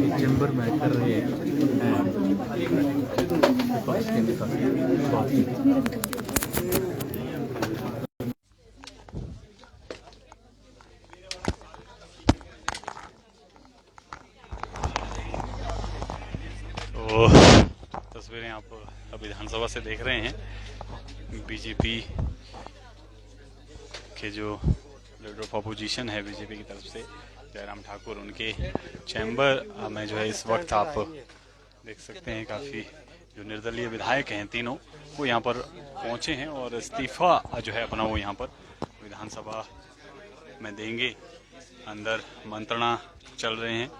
Chamber में कर रहे हैं विपक्ष के नेता बात। तो तस्वीरें आप विधानसभा से देख रहे हैं। बीजेपी के जो लीडर ऑफ अपोजिशन है बीजेपी की तरफ से जयराम ठाकुर, उनके चैम्बर में जो है इस वक्त आप देख सकते हैं काफ़ी जो निर्दलीय विधायक हैं तीनों वो यहाँ पर पहुँचे हैं और इस्तीफा जो है अपना वो यहाँ पर विधानसभा में देंगे। अंदर मंत्रणा चल रहे हैं।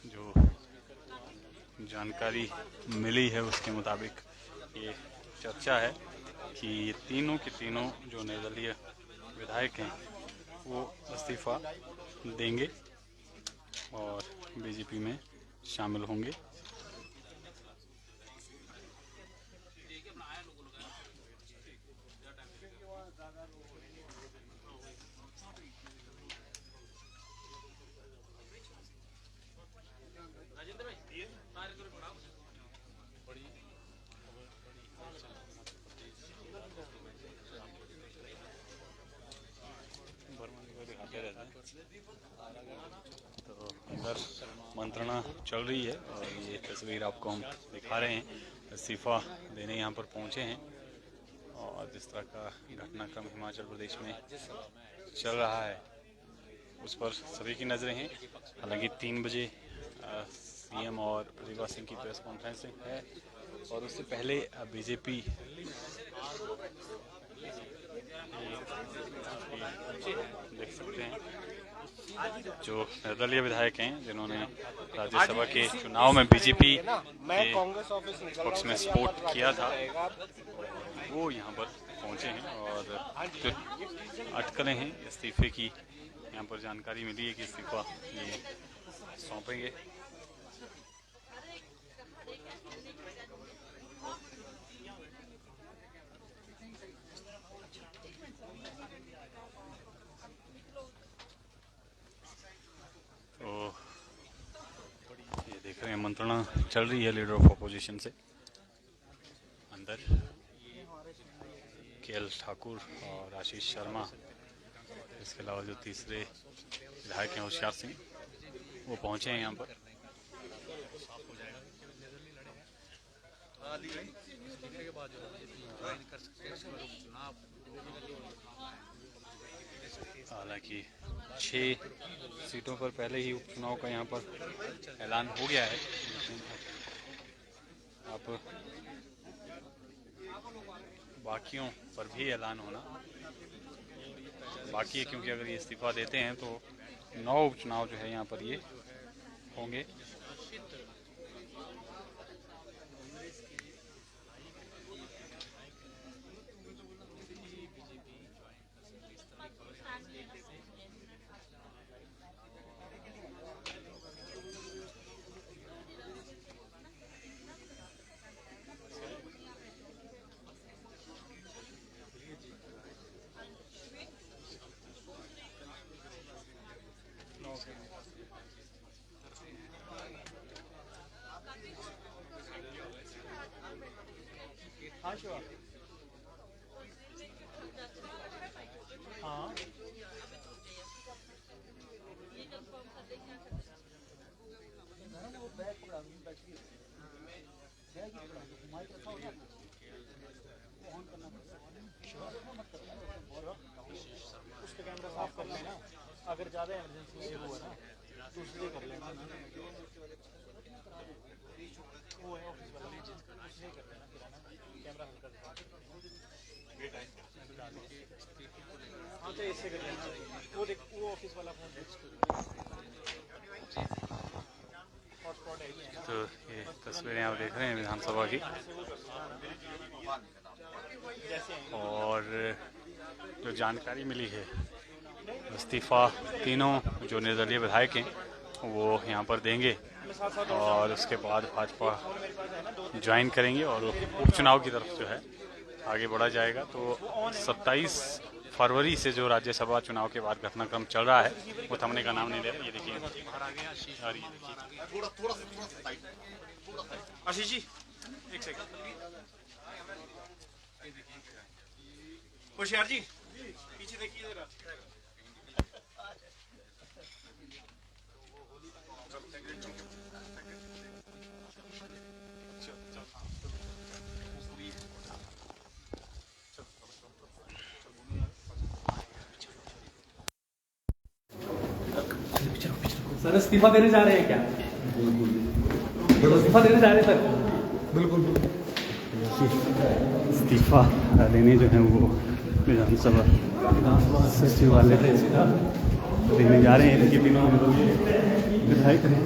जो जानकारी मिली है उसके मुताबिक ये चर्चा है कि ये तीनों के तीनों जो निर्दलीय विधायक हैं वो इस्तीफा देंगे और बीजेपी में शामिल होंगे। तो अंदर मंत्रणा चल रही है और ये तस्वीर आपको हम दिखा रहे हैं। इस्तीफा देने यहाँ पर पहुँचे हैं और जिस तरह का घटनाक्रम हिमाचल प्रदेश में चल रहा है उस पर सभी की नज़रें हैं। हालांकि 3 बजे सीएम और प्रतिभा सिंह की प्रेस कॉन्फ्रेंस है और उससे पहले बीजेपी देख सकते हैं जो निर्दलीय विधायक हैं जिन्होंने राज्यसभा के चुनाव में बीजेपी के पक्ष में सपोर्ट किया था वो यहाँ पर पहुँचे हैं और जो अटकलें हैं इस्तीफे की यहाँ पर जानकारी मिली है कि इस्तीफा ये सौंपेंगे। ये देख रहे हैं मंत्रणा चल रही है लीडर ऑफ अपोजिशन से। अंदर केएल ठाकुर और आशीष शर्मा, इसके अलावा जो तीसरे विधायक हैं होशियार सिंह वो पहुंचे हैं यहाँ पर। हालांकि 6 सीटों पर पहले ही उपचुनाव का यहाँ पर ऐलान हो गया है। अब बाकियों पर भी ऐलान होना बाकी है क्योंकि अगर ये इस्तीफा देते हैं तो 9 उपचुनाव जो है यहाँ पर ये होंगे। हाँ उसका कैमरा साफ कर लेना, अगर ज़्यादा इमरजेंसी हुआ ना दूसरे कर लेना, वो है ऑफिस वाला नहीं कर लेना, कैमरा हल्का हाँ तो इससे कर लेना, वो देख वो ऑफिस वाला फोन तो ये तस्वीरें आप देख रहे हैं विधानसभा की और जो जानकारी मिली है इस्तीफा तीनों जो निर्दलीय विधायक हैं वो यहाँ पर देंगे और उसके बाद भाजपा ज्वाइन करेंगे और उपचुनाव की तरफ जो है आगे बढ़ा जाएगा। तो 27 फरवरी से जो राज्यसभा चुनाव के बाद घटनाक्रम चल रहा है वो थमने का नाम नहीं ले रहा। ये देखिए और ये देखिए आशीष जी एक सेकंड, होशियार जी पीछे देखिए जरा। सर इस्तीफा देने जा रहे हैं क्या? इस्तीफा देने जा रहे हैं सर? बिल्कुल। इस्तीफा देने जो है वो विधानसभा सचिवालय देने जा रहे हैं। इनके बिना विधायक हैं।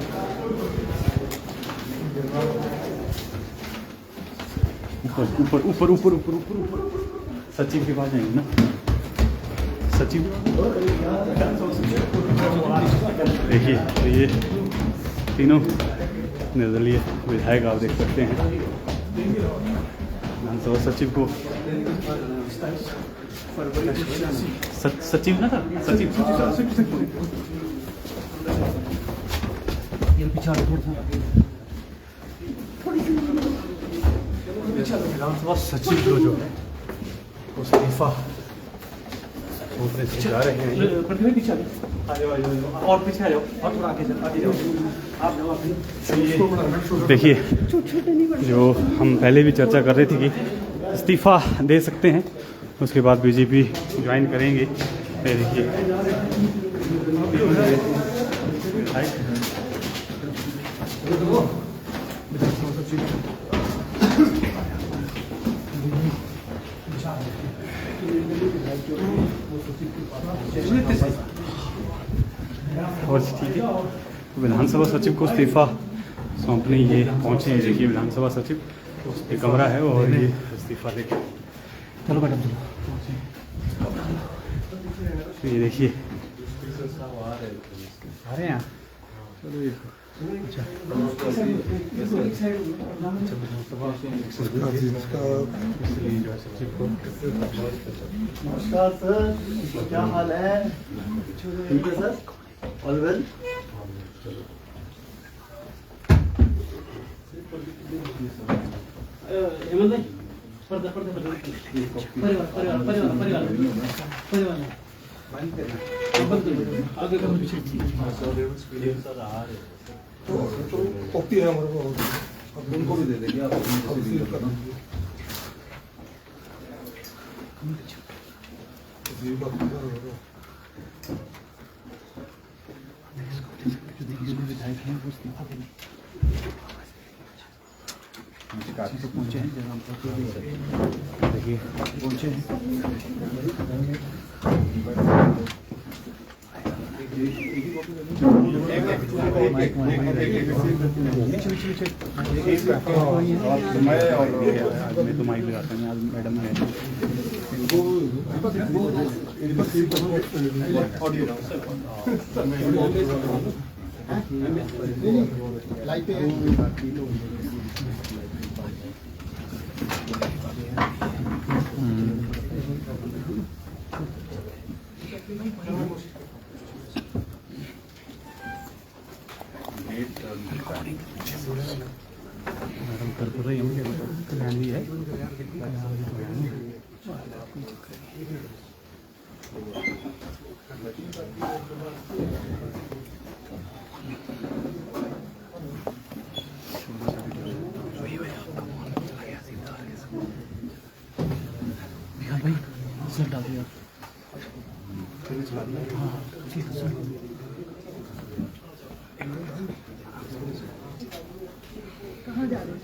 ऊपर ऊपर ऊपर ऊपर ऊपर ऊपर सचिव के पास जाएंगे ना, सचिव। देखिए तो ये तीनों निर्दलीय विधायक आप देख सकते हैं। विधानसभा सचिव को सचिव ना था, सचिव विधानसभा सचिव जो है इस्तीफा जा रहे हैं। पीछे और पीछे आ जाओ और थोड़ा आगे जाओ आप जाओ। देखिए जो हम पहले भी चर्चा कर रहे थे कि इस्तीफा दे सकते हैं, उसके बाद बीजेपी ज्वाइन करेंगे। देखिए और ठीक है, विधानसभा सचिव को इस्तीफा सौंपने ये पहुंचे हैं। देखिए विधानसभा सचिव ये कमरा है और ये इस्तीफा लेके चलो मैडम चलो। तो ये देखिए आ रहे हैं। नमस्कार सर, क्या हाल है? ठीक है सर, ऑल वेल। हेमंत भाई पर्दा पर्दा परिवार आगे का पीछे कॉपी है हमारे पास, अब उनको भी दे देंगे। आप विधायक हैं वो इस्तीफा देने पहुंचे हैं। जहाँ देखिए पहुंचे हैं। मैं तो माइक लगाता हूँ आज मैडम है। मैडम कर तो रही हूँ ध्यान भी है। भाई सर डाल दिया। हाँ ठीक है सर। कहाँ जा रहे हैं?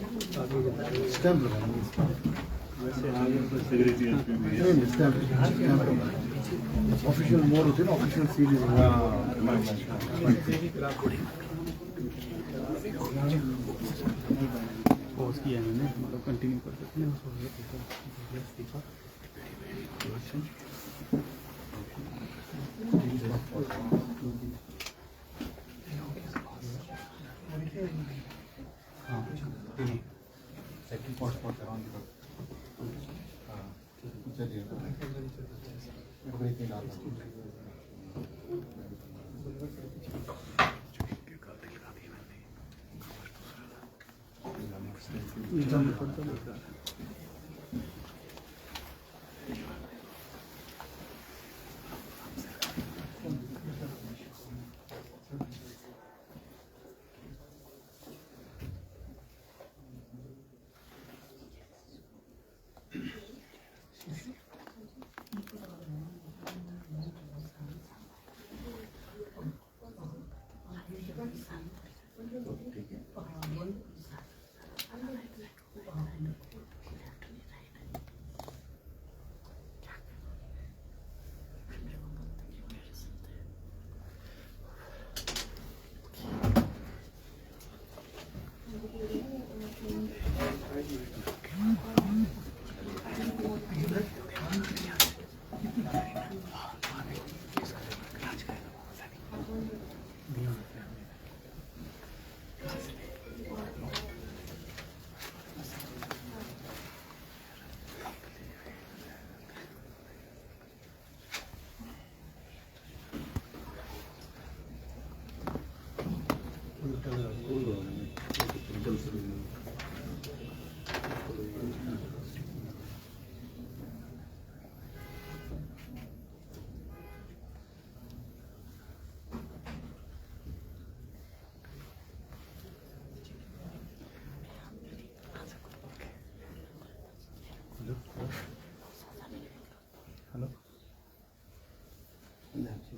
स्टैम्प लगाएंगे। ऑफिशियल मोड होते हैं ना, ऑफिशियल सीरीज। पोस्ट किया है मैंने, मतलब कंटिन्यू कर सकते हैं।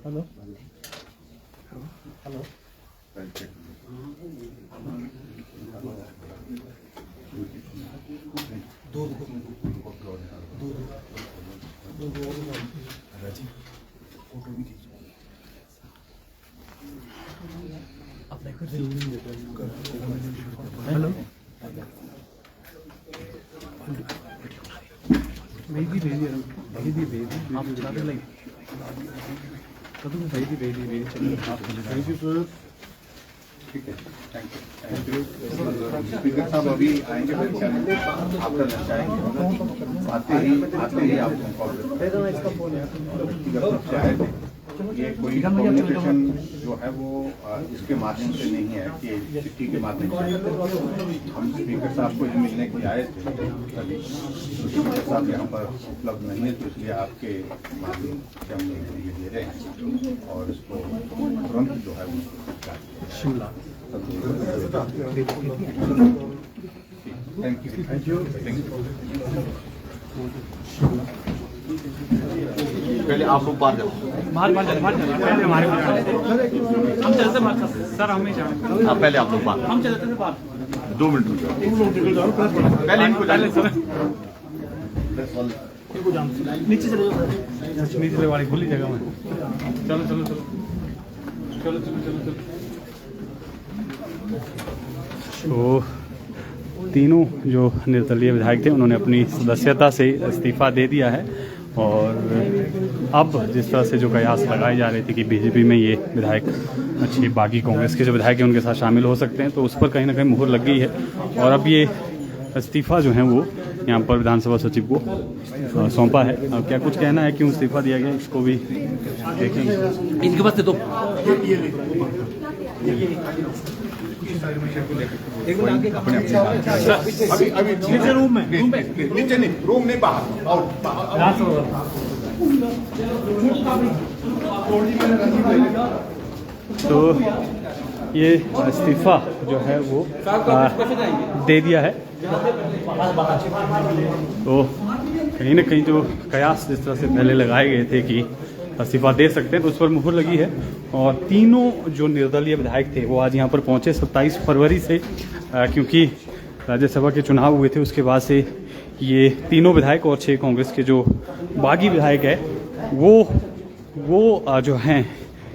हेलो हेलो आप चाहते लाइक कभी थैंक यू सर। ठीक है, थैंक यू। स्पीकर साहब अभी आएंगे आपका लंच आएंगे, आते ही आपको आए थे। ये कोई कम्युनिकेशन जो है वो इसके माध्यम से नहीं है कि चिट्ठी के माध्यम से। हम स्पीकर साहब को मिलने के लिए आए थे अभी, तो स्पीकर साहब यहाँ पर उपलब्ध नहीं है, तो इसलिए आपके माध्यम से हम ये दे रहे हैं और इसको तुरंत जो है वो शिमला। Thank you. पहले आप लोग बाहर जाओ, बाहर पहले हमारे हम चलते सर, हमें जाना। आप पहले आप लोग बाहर, हम चलते थे बाहर। 2 मिनट रुक जाओ, पहले इनको डाले सर, नीचे चले जाओ, नीचे वाली खुली जगह में। चलो चलो चलो चलो चलो चलो चलो। तो तीनों जो निर्दलीय विधायक थे उन्होंने अपनी सदस्यता से इस्तीफा दे दिया है और अब जिस तरह से जो कयास लगाई जा रही थी कि बीजेपी में ये विधायक अच्छी बाकी कांग्रेस के जो विधायक हैं उनके साथ शामिल हो सकते हैं, तो उस पर कहीं ना कहीं मुहर लग गई है और अब ये इस्तीफा जो है वो यहाँ पर विधानसभा सचिव को सौंपा है। अब क्या कुछ कहना है, क्यों इस्तीफा दिया गया, इसको भी देखेंगे। इनके पास तो अभी नीचे रूम में, नीचे नहीं, रूम नहीं, बाहर। तो ये इस्तीफा जो है वो दे दिया है। तो कहीं ना कहीं जो कयास जिस तरह से पहले लगाए गए थे कि इस्तीफा दे सकते हैं, तो उस पर मुहर लगी है और तीनों जो निर्दलीय विधायक थे वो आज यहाँ पर पहुँचे 27 फरवरी से, क्योंकि राज्यसभा के चुनाव हुए थे उसके बाद से ये तीनों विधायक और 6 कांग्रेस के जो बागी विधायक है वो जो हैं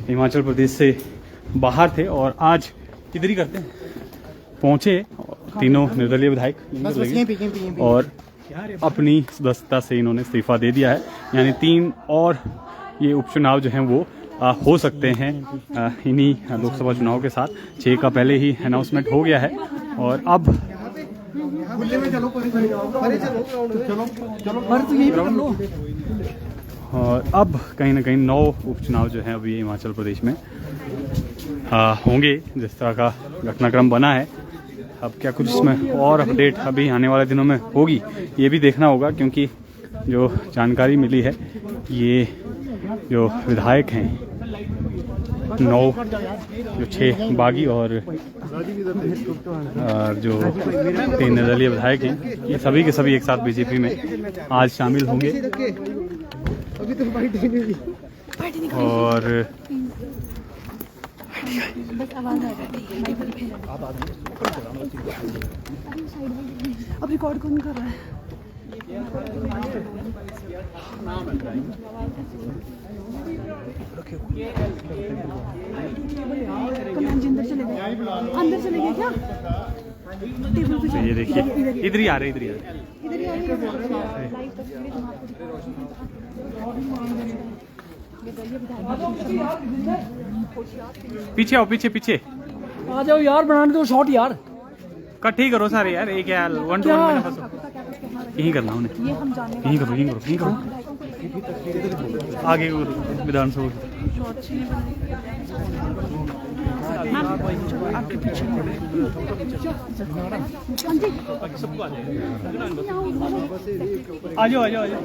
हिमाचल प्रदेश से बाहर थे और आज इधर ही करते हैं पहुँचे तीनों निर्दलीय विधायक और अपनी सदस्यता से इन्होंने इस्तीफा दे दिया है। यानी 3 और ये उपचुनाव जो हैं वो हो सकते हैं इन्हीं लोकसभा चुनाव के साथ। 6 का पहले ही अनाउंसमेंट हो गया है और अब और अब कहीं ना कहीं 9 उपचुनाव जो हैं अभी हिमाचल प्रदेश में होंगे, जिस तरह का घटनाक्रम बना है। अब क्या कुछ इसमें और अपडेट अभी आने वाले दिनों में होगी, ये भी देखना होगा, क्योंकि जो जानकारी मिली है, ये जो विधायक हैं 9 जो 6 बागी और जो 3 निर्दलीय विधायक हैं, ये सभी के सभी एक साथ बीजेपी में आज शामिल होंगे। और अब रिकॉर्ड कौन कर रहा है? अंदर चले गए क्या? ये देखिए, इधर ही आ रहे, इधर ही आ रहे। पीछे आओ, पीछे पीछे आ जाओ यार, बनाने दो शॉट यार। इकट्ठे ही करो सारे यार, एक यार 1 to 1 में फंसो। यहीं करना उन्हें, यहीं करो, यहीं करो, यहीं करो, आगे विधानसभा। आ जाओ, आ जाओ, आ जाओ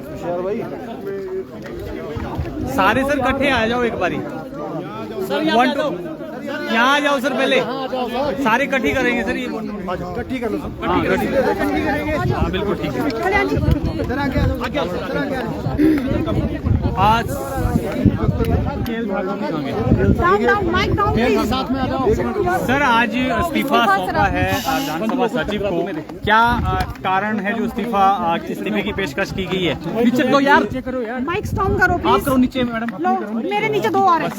सारे सर, इकट्ठे आ जाओ एक बारी। सर यहाँ आ जाओ सर, पहले सारे इकट्ठी करेंगे सर। ये इकट्ठी कर लो, हाँ बिल्कुल ठीक है। आज सर आज इस्तीफा सौंपा है विधानसभा सचिव को, क्या कारण है जो इस्तीफे की पेशकश की गई है? नीचे दो यार, माइक स्ट्रॉन्ग करो प्लीज। आप करो नीचे मैडम, मेरे नीचे 2 आ रहे हैं।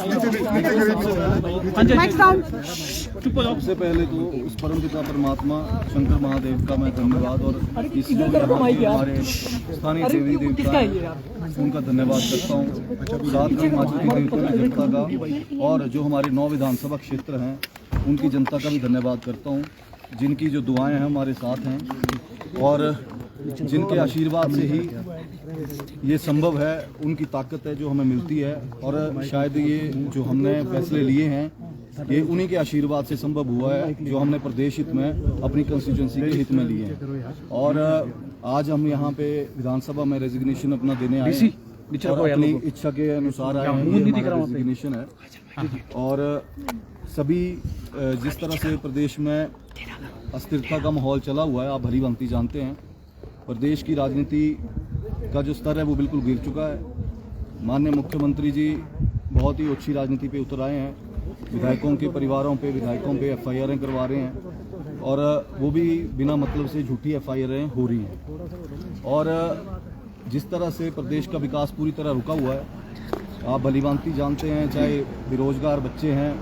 Mic strong. सबसे पहले तो उस परम पिता परमात्मा शंकर महादेव का मैं धन्यवाद और इस हमारे स्थानीय देवी देवता उनका धन्यवाद करता हूँ। साथ में हिमाचल की जनता का और जो हमारे 9 विधानसभा क्षेत्र हैं उनकी जनता का भी धन्यवाद करता हूँ, जिनकी जो दुआएं हैं हमारे साथ हैं और जिनके आशीर्वाद से ही ये संभव है, उनकी ताकत है जो हमें मिलती है। और शायद ये जो हमने फैसले लिए हैं ये उन्हीं के आशीर्वाद से संभव हुआ है, जो हमने प्रदेश हित में अपनी कंस्टिट्यूंसी के हित में लिए हैं। और आज हम यहाँ पे विधानसभा में रेजिग्नेशन अपना देने आए हैं और अपनी इच्छा के अनुसार आए हैं। रेजिग्नेशन है और सभी जिस तरह से प्रदेश में अस्थिरता का माहौल चला हुआ है, आप भली भांति जानते हैं। प्रदेश की राजनीति का जो स्तर है वो बिल्कुल गिर चुका है। माननीय मुख्यमंत्री जी बहुत ही अच्छी राजनीति पे उतर आए हैं, विधायकों के परिवारों पे, विधायकों पे FIR करवा रहे हैं और वो भी बिना मतलब से झूठी FIR हो रही हैं। और जिस तरह से प्रदेश का विकास पूरी तरह रुका हुआ है, आप भलीभांति जानते हैं, चाहे बेरोजगार बच्चे हैं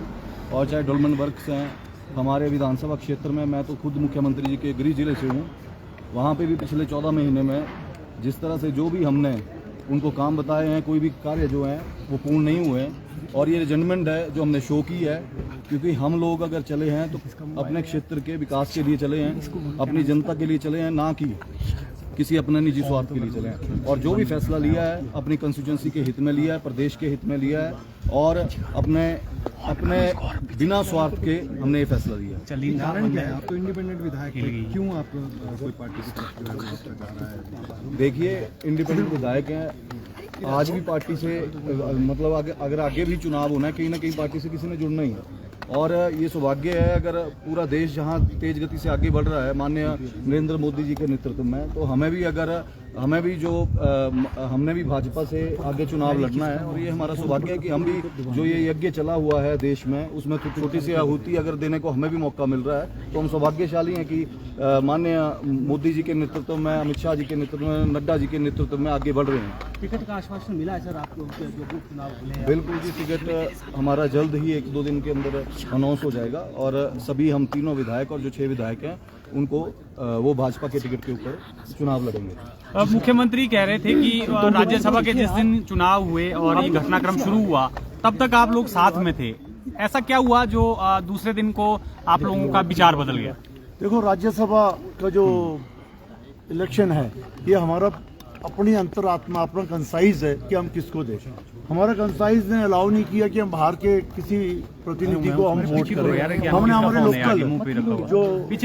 और चाहे डेवलपमेंट वर्क्स हैं। हमारे विधानसभा क्षेत्र में, मैं तो खुद मुख्यमंत्री जी के गृह जिले से हूँ, वहाँ पे भी पिछले 14 महीने में जिस तरह से जो भी हमने उनको काम बताए हैं, कोई भी कार्य जो हैं वो पूर्ण नहीं हुए हैं। और ये रिजनमेंट है जो हमने शो की है, क्योंकि हम लोग अगर चले हैं तो अपने क्षेत्र के विकास के लिए चले हैं, अपनी जनता के लिए चले हैं, ना कि किसी अपने निजी स्वार्थ के लिए चले हैं। और जो भी फैसला लिया है अपनी कंस्टिट्यूंसी के हित में लिया है, प्रदेश के हित में लिया है और अपने बिना स्वार्थ के हमने ये फैसला लिया। कारण क्या है? आप तो इंडिपेंडेंट विधायक हैं, क्यों आप कोई पार्टी की तरफ जा रहा है? देखिए, इंडिपेंडेंट विधायक हैं, आज भी पार्टी से मतलब अगर आगे भी चुनाव होना है, कहीं ना कहीं पार्टी से किसी ने जुड़ना ही है। और ये सौभाग्य है, अगर पूरा देश जहां तेज गति से आगे बढ़ रहा है माननीय नरेंद्र मोदी जी के नेतृत्व में, तो हमने भी भाजपा से आगे चुनाव लड़ना है। और ये हमारा सौभाग्य है कि हम भी जो ये यज्ञ चला हुआ है देश में, उसमें तो छोटी सी आहुति अगर देने को हमें भी मौका मिल रहा है, तो हम सौभाग्यशाली हैं कि माननीय मोदी जी के नेतृत्व में, अमित शाह जी के नेतृत्व में, नड्डा जी के नेतृत्व में आगे बढ़ रहे हैं। टिकट का आश्वासन मिला है सर आपको? जो चुनाव हुए बिल्कुल जी, टिकट हमारा जल्द ही 1-2 दिन के अंदर अनाउंस हो जाएगा और सभी हम तीनों विधायक और जो 6 विधायक हैं उनको वो भाजपा के टिकट के ऊपर चुनाव लड़ेंगे। अब मुख्यमंत्री कह रहे थे कि राज्यसभा के जिस दिन चुनाव हुए और ये घटनाक्रम शुरू हुआ, तब तक आप लोग साथ में थे। ऐसा क्या हुआ जो दूसरे दिन को आप लोगों का विचार बदल गया? देखो, राज्यसभा का जो इलेक्शन है ये हमारा अपनी अंतरात्मा, अपना कंसाइज है कि हम किसको दें। हमारा कंसाइज ने अलाउ नहीं किया कि हम बाहर के किसी प्रतिनिधि को हम वोट करें। हमने हमारे लोकल जो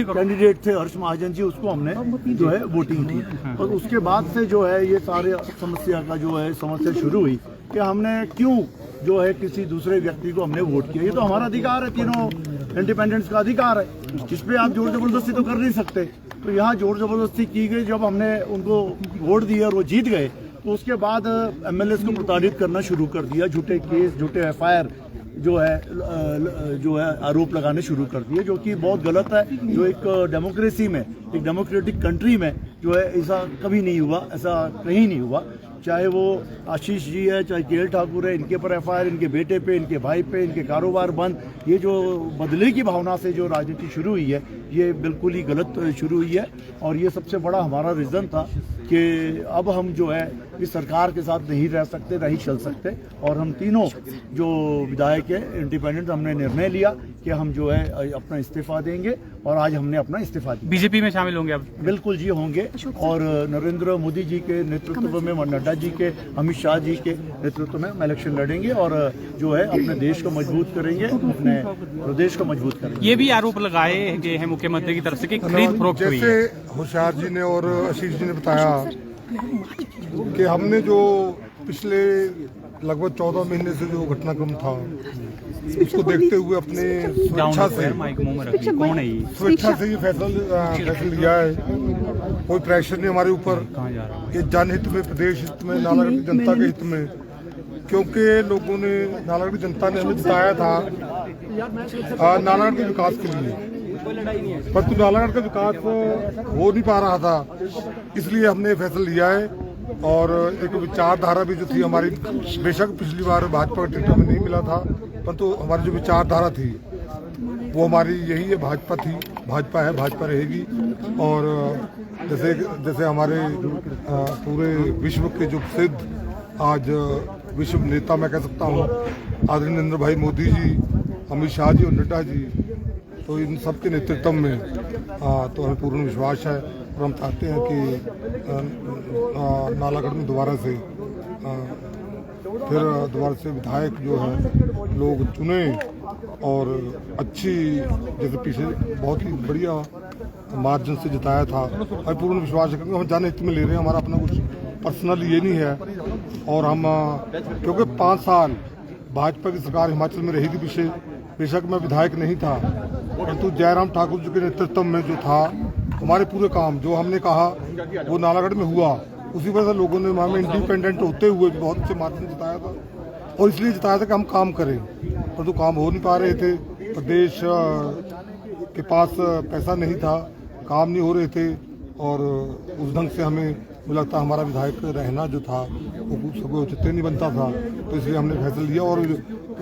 कैंडिडेट थे हर्ष महाजन जी, उसको हमने जो है वोटिंग की। और उसके बाद से जो है ये सारे समस्या शुरू हुई कि हमने क्यों जो है किसी दूसरे व्यक्ति को हमने वोट किया। ये तो हमारा अधिकार है, तीनों इंडिपेंडेंट्स का अधिकार है, जिस पे आप जोर जबरदस्ती तो कर नहीं सकते। तो यहाँ जोर जबरदस्ती की गई। जब हमने उनको वोट दिया और वो जीत गए तो उसके बाद एमएलएस को प्रताड़ित करना शुरू कर दिया, झूठे केस, झूठे एफआईआर जो है आरोप लगाने शुरू कर दिए, जो कि बहुत गलत है। जो एक डेमोक्रेसी में, एक डेमोक्रेटिक कंट्री में जो है ऐसा कभी नहीं हुआ, ऐसा कहीं नहीं हुआ। चाहे वो आशीष जी है, चाहे केएल ठाकुर है, इनके पर एफआईआर, इनके बेटे पे, इनके भाई पे, इनके कारोबार बंद। ये जो बदले की भावना से जो राजनीति शुरू हुई है, ये बिल्कुल ही गलत शुरू हुई है। और ये सबसे बड़ा हमारा रीज़न था कि अब हम जो है इस सरकार के साथ नहीं रह सकते, नहीं चल सकते। और हम तीनों जो विधायक है इंडिपेंडेंट, हमने निर्णय लिया कि हम जो है अपना इस्तीफा देंगे। और आज हमने अपना इस्तीफा दिया। बीजेपी में शामिल होंगे अब? बिल्कुल जी होंगे। और नरेंद्र मोदी जी के नेतृत्व में, नड्डा जी के, अमित शाह जी के नेतृत्व में हम इलेक्शन लड़ेंगे और जो है अपने देश को मजबूत करेंगे, अपने प्रदेश को मजबूत करेंगे। ये भी आरोप लगाए गए हैं मुख्यमंत्री की तरफ से कि खरीद फरोख्त हुई है। जैसे होशियार जी ने और आशीष जी ने बताया कि हमने जो पिछले लगभग 14 महीने से जो घटनाक्रम था, उसको देखते हुए अपने स्वेच्छा से ये फैसला लिया है। कोई प्रेशर नहीं हमारे ऊपर, ये जनहित में, प्रदेश हित में, नालागढ़ की जनता के हित में। क्योंकि लोगों ने, नालागढ़ की जनता ने हमें जिताया था नालागढ़ के विकास के लिए, परंतु नालागढ़ का विकास हो नहीं पा रहा था। इसलिए हमने फैसला लिया है। और एक विचारधारा भी जो थी हमारी, बेशक पिछली बार भाजपा का टिकट हमें नहीं मिला था, परंतु हमारी जो विचारधारा थी वो हमारी यही है, भाजपा थी, भाजपा है, भाजपा रहेगी। और जैसे हमारे पूरे विश्व के जो प्रसिद्ध आज विश्व नेता मैं कह सकता हूँ, आदरणीय नरेंद्र भाई मोदी जी, अमित शाह जी और नड्डा जी, तो इन सब के नेतृत्व में तो हमें पूर्ण विश्वास है। और हम चाहते हैं कि नालागढ़ में दोबारा से विधायक जो है लोग चुने और अच्छी, जैसे पीछे बहुत ही बढ़िया मार्जिन से जिताया था। हमें पूर्ण विश्वास है, क्योंकि हम जनहित में ले रहे हैं, हमारा अपना कुछ पर्सनल ये नहीं है। और हम क्योंकि 5 साल भाजपा की सरकार हिमाचल में रही थी पीछे, बेशक मैं विधायक नहीं था, परंतु जयराम ठाकुर जी के नेतृत्व में जो था, हमारे पूरे काम जो हमने कहा वो नालागढ़ में हुआ। उसी वजह से लोगों ने हमें इंडिपेंडेंट होते हुए भी बहुत अच्छे मार्जिन जिताया था। और इसलिए जिताया था कि हम काम करें, परंतु काम हो नहीं पा रहे थे। प्रदेश के पास पैसा नहीं था, काम नहीं हो रहे थे। और उस ढंग से हमें मुझे लगता हमारा विधायक रहना जो था वो उचित नहीं बनता था। तो इसलिए हमने फैसला लिया। और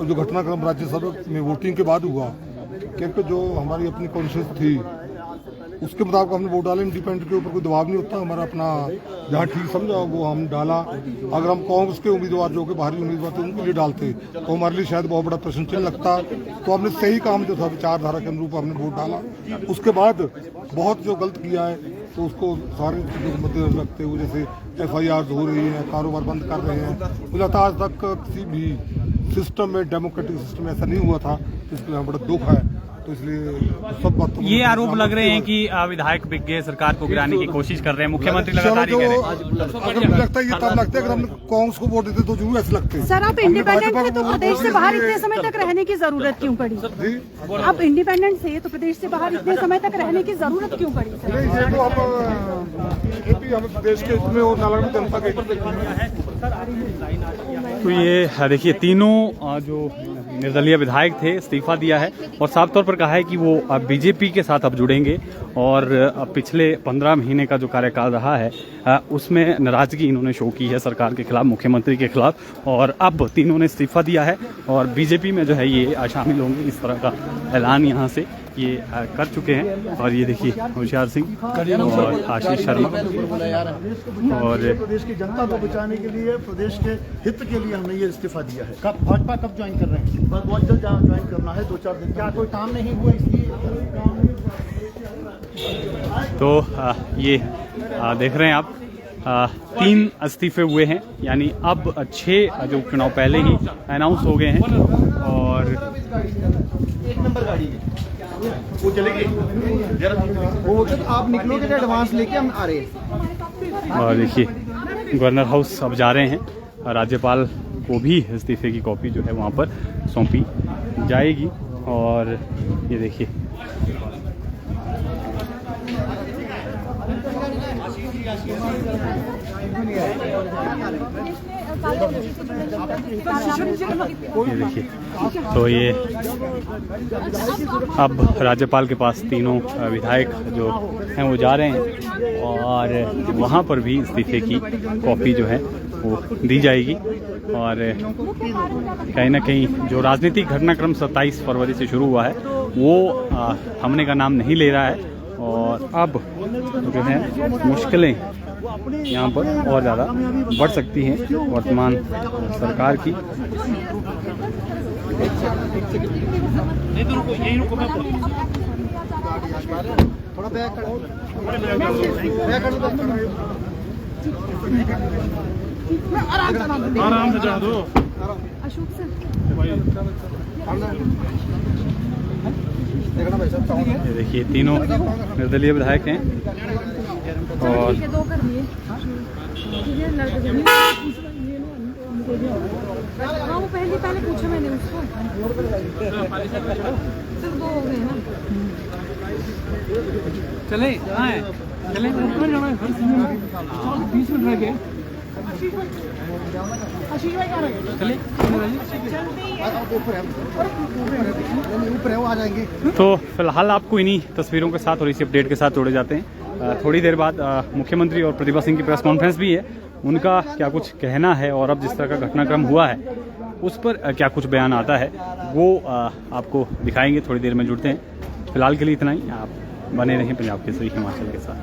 जो घटनाक्रम राज्यसभा में वोटिंग के बाद हुआ, क्योंकि जो हमारी अपनी कॉन्शियस थी उसके मुताबिक हमने वोट डाले। इंडिपेंडेंट के ऊपर कोई दबाव नहीं होता, हमारा अपना जहाँ ठीक समझा वो हम डाला। अगर हम कांग्रेस के उम्मीदवार जो कि बाहरी उम्मीदवार थे उनके लिए डालते तो हमारे लिए शायद बहुत बड़ा प्रश्न चिन्ह लगता। तो हमने सही काम जो था विचारधारा के अनुरूप हमने वोट डाला। उसके बाद बहुत जो गलत किया है तो उसको सारे चीज़ों को मद्देनजर रखते हुए, जैसे FIR हो रही है, कारोबार बंद कर रहे हैं, मुझे लगता आज तक किसी भी सिस्टम में, डेमोक्रेटिक सिस्टम में ऐसा नहीं हुआ था। इसके लिए बड़ा दुख है। तो इसलिए सब बातों ये आरोप लग रहे हैं कि विधायक विज्ञ सरकार को गिराने की कोशिश कर रहे हैं, मुख्यमंत्री लगातार कह रहे हैं। अगर मुझे लगता है ये तब लगता है अगर हम कांग्रेस को वोट देते तो जरूर ऐसे लगते। सर आप इंडिपेंडेंट थे तो प्रदेश से बाहर इतने समय तक रहने की जरूरत क्यों पड़ी? आप इंडिपेंडेंट थे तो प्रदेश से बाहर इतने समय तक रहने की जरूरत क्यों पड़ी? ये तो हम प्रदेश के हित में और नालागढ़ जनता के हित में। तो ये देखिए तीनों जो निर्दलीय विधायक थे इस्तीफा दिया है और साफ तौर पर कहा है कि वो अब बीजेपी के साथ अब जुड़ेंगे। और पिछले 15 महीने का जो कार्यकाल रहा है उसमें नाराजगी इन्होंने शो की है सरकार के खिलाफ, मुख्यमंत्री के खिलाफ। और अब तीनों ने इस्तीफा दिया है और बीजेपी में जो है ये शामिल होंगे, इस तरह का ऐलान यहाँ से ये कर चुके हैं। और ये देखिए होशियार सिंह और आशीष शर्मा और प्रदेश की जनता को बचाने के लिए, प्रदेश के हित के लिए हमने ये इस्तीफा दिया है। कब भाजपा कब ज्वाइन कर रहे हैं? बस बहुत जल्द ज्वाइन करना है, 2-4 दिन। क्या कोई काम नहीं हुआ इसलिए? तो ये देख रहे हैं आप 3 इस्तीफे हुए हैं, यानी अब 6 जो चुनाव पहले ही अनाउंस हो गए हैं। और वो चलेगी वो तो आप निकलोगे तो एडवांस लेके हम आ रहे हैं। और देखिए गवर्नर हाउस अब जा रहे हैं, राज्यपाल को भी इस्तीफे की कॉपी जो है वहाँ पर सौंपी जाएगी। और ये देखिए तो ये अब राज्यपाल के पास तीनों विधायक जो हैं वो जा रहे हैं और वहाँ पर भी इस्तीफे की कॉपी जो है वो दी जाएगी। और कहीं ना कहीं जो राजनीतिक घटनाक्रम 27 फरवरी से शुरू हुआ है वो थमने का नाम नहीं ले रहा है। और अब जो है मुश्किलें यहाँ पर और ज़्यादा बढ़ सकती हैं वर्तमान सरकार की। आराम से जा दो। अशोक सर ये देखिए तीनों निर्दलीय विधायक हैं और दो कर दिए। हाँ वो पहले पूछा मैंने उसको, सिर्फ 2 हो गए ना। चले कहाँ है? चले जाना है 20 मिनट रह गए। आशीष भाई कहाँ रहे? चले ऊपर है वो आ जाएंगे। तो फिलहाल आपको इन्हीं तस्वीरों के साथ और इसी अपडेट के साथ जोड़े जाते हैं। थोड़ी देर बाद मुख्यमंत्री और प्रतिभा सिंह की प्रेस कॉन्फ्रेंस भी है, उनका क्या कुछ कहना है और अब जिस तरह का घटनाक्रम हुआ है उस पर क्या कुछ बयान आता है वो आपको दिखाएंगे। थोड़ी देर में जुड़ते हैं। फिलहाल के लिए इतना ही। आप बने रहें पंजाब केसरी हिमाचल के साथ।